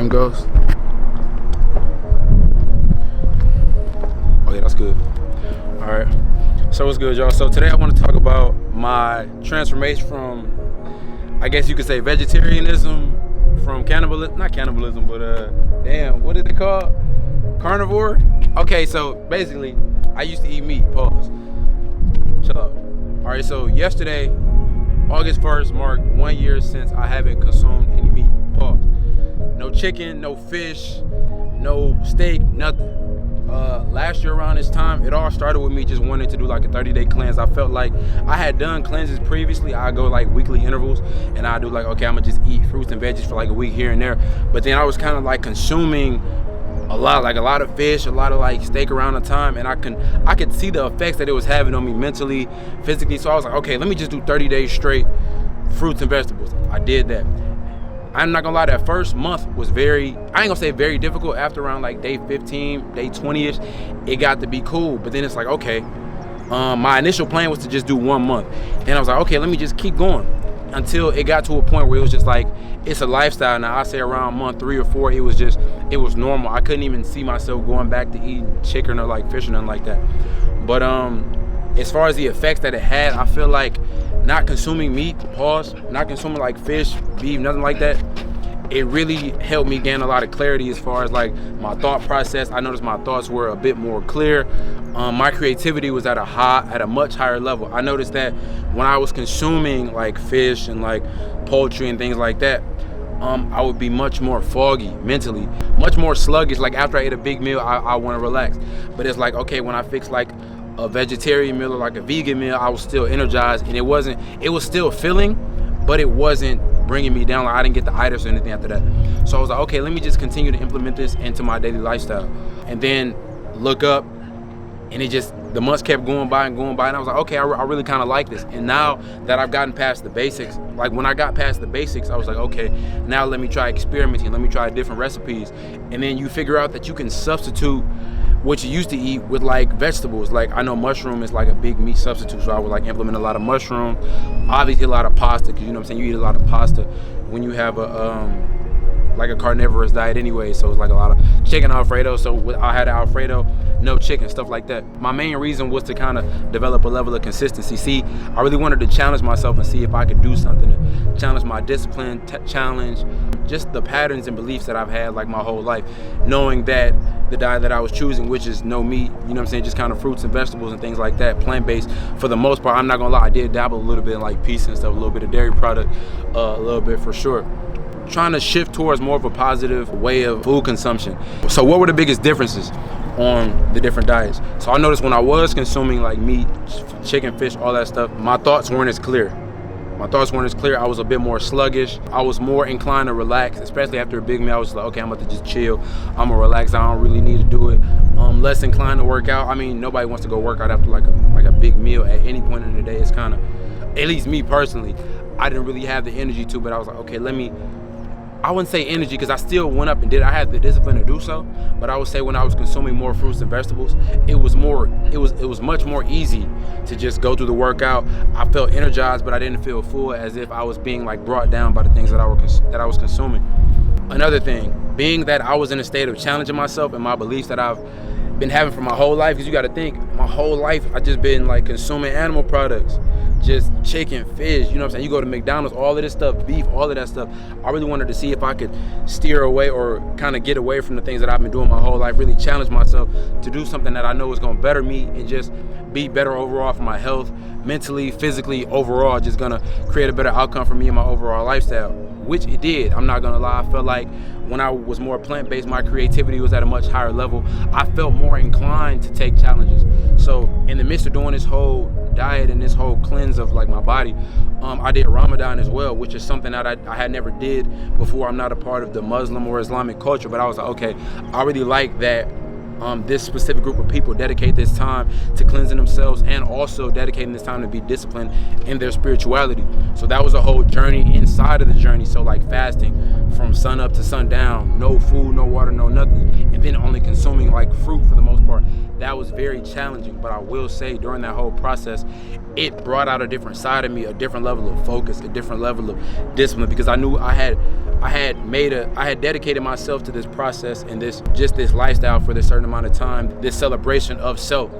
frame goes. Oh yeah, that's good. All right. So what's good, y'all? So today I want to talk about my transformation from, I guess you could say, vegetarianism, from cannibalism, not cannibalism, but what is it called? Carnivore? Okay, so basically, I used to eat meat, pause. Shut up. All right, so yesterday, August 1st, marked 1 year since I haven't consumed any meat, pause. No chicken, no fish, no steak, nothing. Last year around this time, it all started with me just wanting to do like a 30-day cleanse. I felt like I had done cleanses previously. I go like weekly intervals and I do like, okay, I'm gonna just eat fruits and veggies for like a week here and there. But then I was kind of like consuming a lot of fish, a lot of like steak around the time, and I could see the effects that it was having on me mentally, physically. So I was like, okay, let me just do 30 days straight fruits and vegetables. I did that. I'm not gonna lie, that first month was I ain't gonna say very difficult. After around like day 15, day 20-ish, it got to be cool. But then it's like, okay, my initial plan was to just do 1 month. And I was like, okay, let me just keep going. Until it got to a point where it was just like, it's a lifestyle. Now I say around month 3 or 4, it was normal. I couldn't even see myself going back to eating chicken or like fish or nothing like that. But as far as the effects that it had, I feel like not consuming meat, not consuming like fish, beef, nothing like that, it really helped me gain a lot of clarity as far as like my thought process. I noticed my thoughts were a bit more clear. My creativity was at a much higher level. I noticed that when I was consuming like fish and like poultry and things like that, I would be much more foggy mentally, much more sluggish. Like after I ate a big meal, I want to relax. But it's like, okay, when I fix like a vegetarian meal or like a vegan meal, I was still energized, and it was still filling, but it wasn't bringing me down. Like I didn't get the itis or anything after that. So I was like, okay, let me just continue to implement this into my daily lifestyle. And then look up, and the months kept going by, and I was like, okay, I really kind of like this. And now that I've gotten past the basics, like when I got past the basics, I was like, okay, now let me try experimenting, let me try different recipes. And then you figure out that you can substitute what you used to eat with like vegetables. Like I know mushroom is like a big meat substitute, so I would like implement a lot of mushroom, obviously a lot of pasta, because you know what I'm saying, you eat a lot of pasta when you have like a carnivorous diet anyway. So it's like a lot of chicken Alfredo. So I had Alfredo, no chicken, stuff like that. My main reason was to kind of develop a level of consistency. See, I really wanted to challenge myself and see if I could do something to challenge my discipline, challenge just the patterns and beliefs that I've had like my whole life, knowing that the diet that I was choosing, which is no meat, you know what I'm saying, just kind of fruits and vegetables and things like that, plant-based for the most part. I'm not gonna lie, I did dabble a little bit in like pizza and stuff, a little bit of dairy product, a little bit for sure. Trying to shift towards more of a positive way of food consumption. So what were the biggest differences on the different diets? So I noticed when I was consuming like meat, chicken, fish, all that stuff, my thoughts weren't as clear. I was a bit more sluggish. I was more inclined to relax, especially after a big meal. I was like, okay, I'm about to just chill. I'm gonna relax. I don't really need to do it. Less inclined to work out. I mean, nobody wants to go work out after like a big meal at any point in the day. It's kind of, at least me personally, I didn't really have the energy to, but I was like, okay, I wouldn't say energy, because I still went up and did. I had the discipline to do so, but I would say when I was consuming more fruits and vegetables, it was much more easy to just go through the workout. I felt energized, but I didn't feel full, as if I was being like brought down by the things that I was consuming. Another thing, being that I was in a state of challenging myself and my beliefs that I've been having for my whole life, because you got to think, my whole life I just been like consuming animal products, just chicken, fish, you know what I'm saying? You go to McDonald's, all of this stuff, beef, all of that stuff. I really wanted to see if I could steer away or kind of get away from the things that I've been doing my whole life, really challenge myself to do something that I know is going to better me and just be better overall for my health, mentally, physically, overall, just going to create a better outcome for me and my overall lifestyle, which it did. I'm not going to lie. I felt like when I was more plant-based, my creativity was at a much higher level. I felt more inclined to take challenges. So in the midst of doing this whole diet and this whole cleanse of like my body, I did Ramadan as well, which is something that I had never did before. I'm not a part of the Muslim or Islamic culture, but I was like, okay, I really like that this specific group of people dedicate this time to cleansing themselves and also dedicating this time to be disciplined in their spirituality. So that was a whole journey inside of the journey. So like fasting from sun up to sundown, no food, no water, no nothing, and then only consuming like fruit for the most part. That was very challenging, but I will say during that whole process, it brought out a different side of me, a different level of focus, a different level of discipline, because I knew I I had dedicated myself to this process and this lifestyle for this certain amount of time, this celebration of self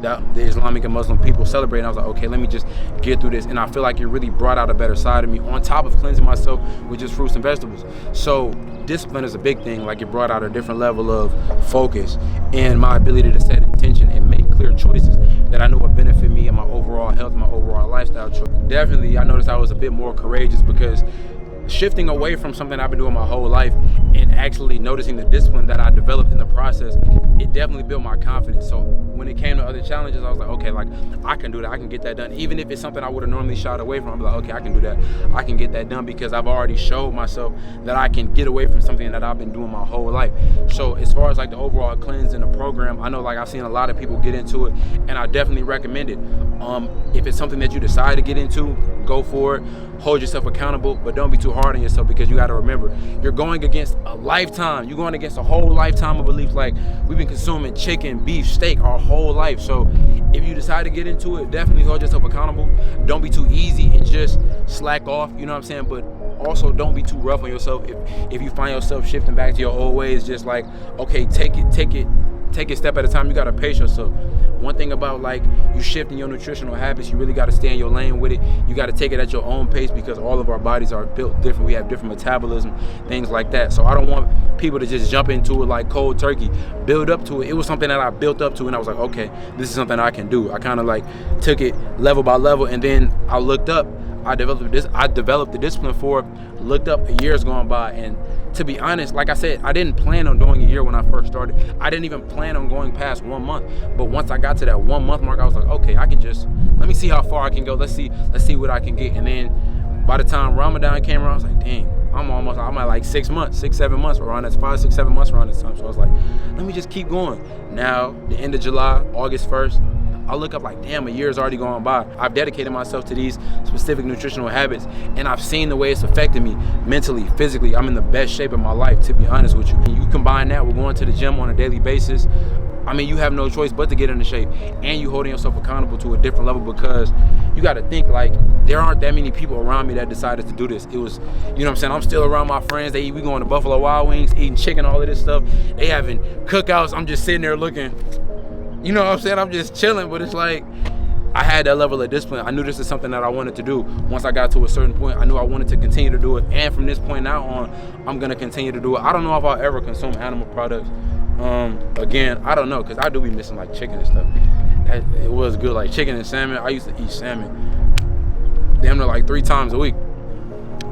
that the Islamic and Muslim people celebrate. And I was like, okay, let me just get through this. And I feel like it really brought out a better side of me on top of cleansing myself with just fruits and vegetables. So discipline is a big thing. Like, it brought out a different level of focus and my ability to set intention and make clear choices that I know would benefit me and my overall health, my overall lifestyle choice. Definitely, I noticed I was a bit more courageous because shifting away from something I've been doing my whole life and actually noticing the discipline that I developed in the process, it definitely built my confidence. So when it came to other challenges, I was like, okay, like, I can do that. I can get that done. Even if it's something I would have normally shied away from, I'm like, okay, I can do that. I can get that done because I've already showed myself that I can get away from something that I've been doing my whole life. So as far as like the overall cleanse and the program, I know, like, I've seen a lot of people get into it, and I definitely recommend it. If it's something that you decide to get into, go for it. Hold yourself accountable, but don't be too hard on yourself, because you got to remember, you're going against a lifetime. You're going against a whole lifetime of beliefs. Like, we've been consuming chicken, beef, steak our whole life. So if you decide to get into it, definitely hold yourself accountable. Don't be too easy and just slack off, you know what I'm saying? But also don't be too rough on yourself. If you find yourself shifting back to your old ways, just like, okay, take it step at a time. You got to pace yourself. One thing about, like, you shifting your nutritional habits, you really got to stay in your lane with it. You got to take it at your own pace, because all of our bodies are built different. We have different metabolism, things like that. So I don't want people to just jump into it like cold turkey. Build up to it. It was something that I built up to, and I was like, okay, this is something I can do. I kind of like took it level by level, and then I looked up. I developed the discipline for it. Looked up, years going by, and to be honest, like I said, I didn't plan on doing a year when I first started. I didn't even plan on going past 1 month. But once I got to that 1 month mark, I was like, okay, let me see how far I can go. Let's see what I can get. And then by the time Ramadan came around, I was like, dang, I'm at like 6 months, 6-7 months around that, 5, 6, 7 months around this time. So I was like, let me just keep going. Now, the end of July, August 1st, I look up like, damn, a year's already gone by. I've dedicated myself to these specific nutritional habits, and I've seen the way it's affected me mentally, physically. I'm in the best shape of my life, to be honest with you. And you combine that with going to the gym on a daily basis, I mean, you have no choice but to get into shape, and you holding yourself accountable to a different level, because you got to think, like, there aren't that many people around me that decided to do this. It was, you know what I'm saying, I'm still around my friends. We going to Buffalo Wild Wings, eating chicken, all of this stuff. They having cookouts. I'm just sitting there looking, you know what I'm saying? I'm just chilling, but it's like, I had that level of discipline. I knew this is something that I wanted to do. Once I got to a certain point, I knew I wanted to continue to do it. And from this point now on, I'm going to continue to do it. I don't know if I'll ever consume animal products. Again, I don't know, because I do be missing like chicken and stuff. It was good, like chicken and salmon. I used to eat salmon damn near like 3 times a week.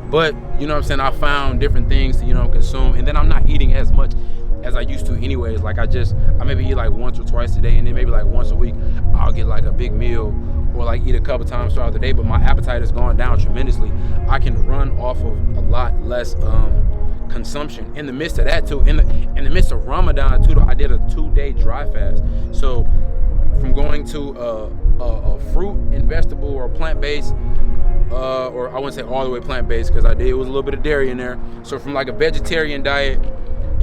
But, you know what I'm saying, I found different things to, consume. And then I'm not eating as much as I used to anyways. Like, I maybe eat like once or twice a day, and then maybe like once a week I'll get like a big meal or like eat a couple times throughout the day. But my appetite has gone down tremendously. I can run off of a lot less consumption. In the midst of that too, in the midst of Ramadan too, I did a 2-day dry fast. So from going to a fruit and vegetable or plant-based, or I wouldn't say all the way plant-based, because it was a little bit of dairy in there. So from like a vegetarian diet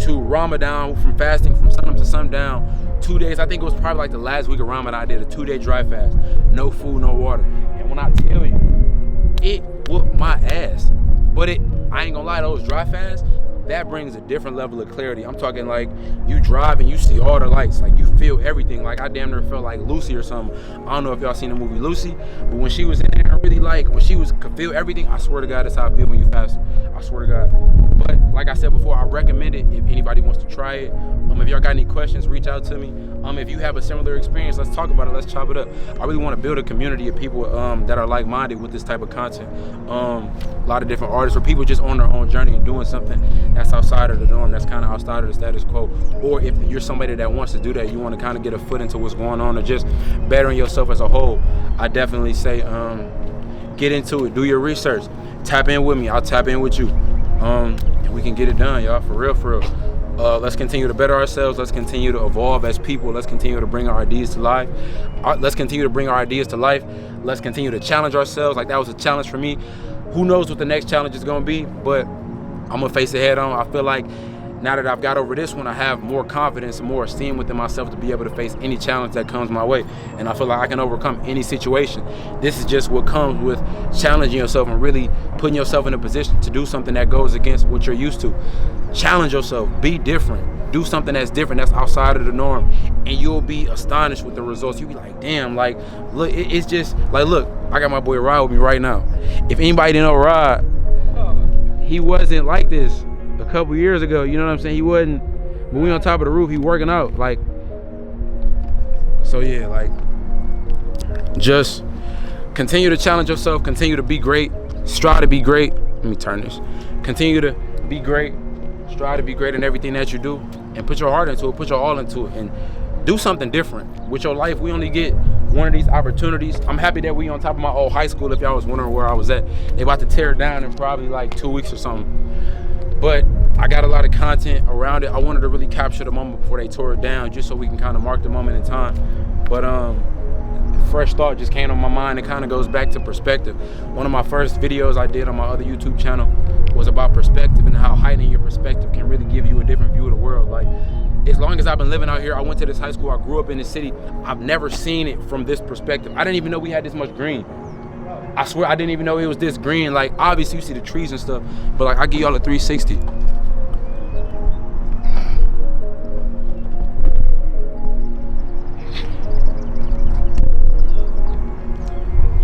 to Ramadan, from fasting from sunup to sundown, 2 days. I think it was probably like the last week of Ramadan, I did a 2-day dry fast. No food, no water. And when I tell you, it whooped my ass. But I ain't gonna lie, those dry fasts, that brings a different level of clarity. I'm talking like, you drive and you see all the lights, like you feel everything. Like, I damn near felt like Lucy or something. I don't know if y'all seen the movie Lucy, but when she was in there, really, like, when she could feel everything, I swear to God, that's how I feel when you fast. I swear to God. But like I said before, I recommend it if anybody wants to try it. If y'all got any questions, reach out to me. If you have a similar experience, let's talk about it. Let's chop it up. I really want to build a community of people that are like-minded with this type of content. A lot of different artists, or people just on their own journey and doing something that's outside of the norm, that's kind of outside of the status quo. Or if you're somebody that wants to do that, you want to kind of get a foot into what's going on, or just bettering yourself as a whole, I definitely say get into it. Do your research. Tap in with me. I'll tap in with you. And we can get it done, y'all. For real. Let's continue to better ourselves. Let's continue to evolve as people. Let's continue to bring our ideas to life. Let's continue to bring our ideas to life. Let's continue to challenge ourselves. Like, that was a challenge for me. Who knows what the next challenge is going to be, but I'm going to face it head on. I feel like now that I've got over this one, I have more confidence and more esteem within myself to be able to face any challenge that comes my way. And I feel like I can overcome any situation. This is just what comes with challenging yourself and really putting yourself in a position to do something that goes against what you're used to. Challenge yourself, be different, do something that's different, that's outside of the norm, and you'll be astonished with the results. You'll be like, damn, like, look, it's just, like, look, I got my boy Rod with me right now. If anybody didn't know Rod, he wasn't like this a couple years ago, you know what I'm saying? He wasn't, when we on top of the roof, he working out, like, so yeah, like, just continue to challenge yourself, continue to be great, strive to be great. Let me turn this. Continue to be great, strive to be great in everything that you do, and put your heart into it, put your all into it, and do something different with your life. We only get one of these opportunities. I'm happy that we on top of my old high school. If y'all was wondering where I was at, they about to tear it down in probably like 2 weeks or something. But I got a lot of content around it. I wanted to really capture the moment before they tore it down, just so we can kind of mark the moment in time. But fresh thought just came on my mind. It kind of goes back to perspective. One of my first videos I did on my other YouTube channel was about perspective and how heightening your perspective can really give you a different view of the world. Like, as long as I've been living out here, I went to this high school, I grew up in this city, I've never seen it from this perspective. I didn't even know we had this much green. I swear I didn't even know it was this green. Like, obviously you see the trees and stuff, but like, I give y'all a 360.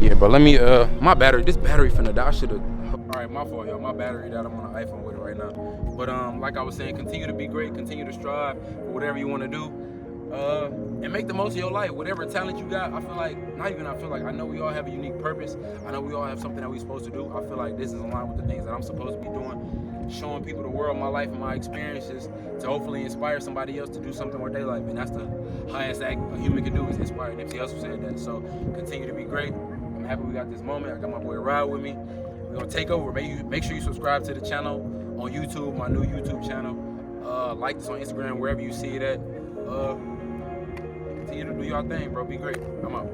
Yeah, but let me, my battery, this battery finna die. I should've, all right, my fault, y'all. My battery died. I'm on an iPhone with it right now. But like I was saying, continue to be great, continue to strive for whatever you wanna do. And make the most of your life. Whatever talent you got, I feel like, I know we all have a unique purpose. I know we all have something that we're supposed to do. I feel like this is in line with the things that I'm supposed to be doing, showing people the world, my life and my experiences, to hopefully inspire somebody else to do something with their life. And that's the highest act a human can do, is inspire. Nipsey Hussle said that. So continue to be great. I'm happy we got this moment. I got my boy Rod with me. We're gonna take over. Make sure you subscribe to the channel on YouTube, my new YouTube channel. Like this on Instagram, wherever you see it at. Continue to do your thing, bro. Be great. I'm out.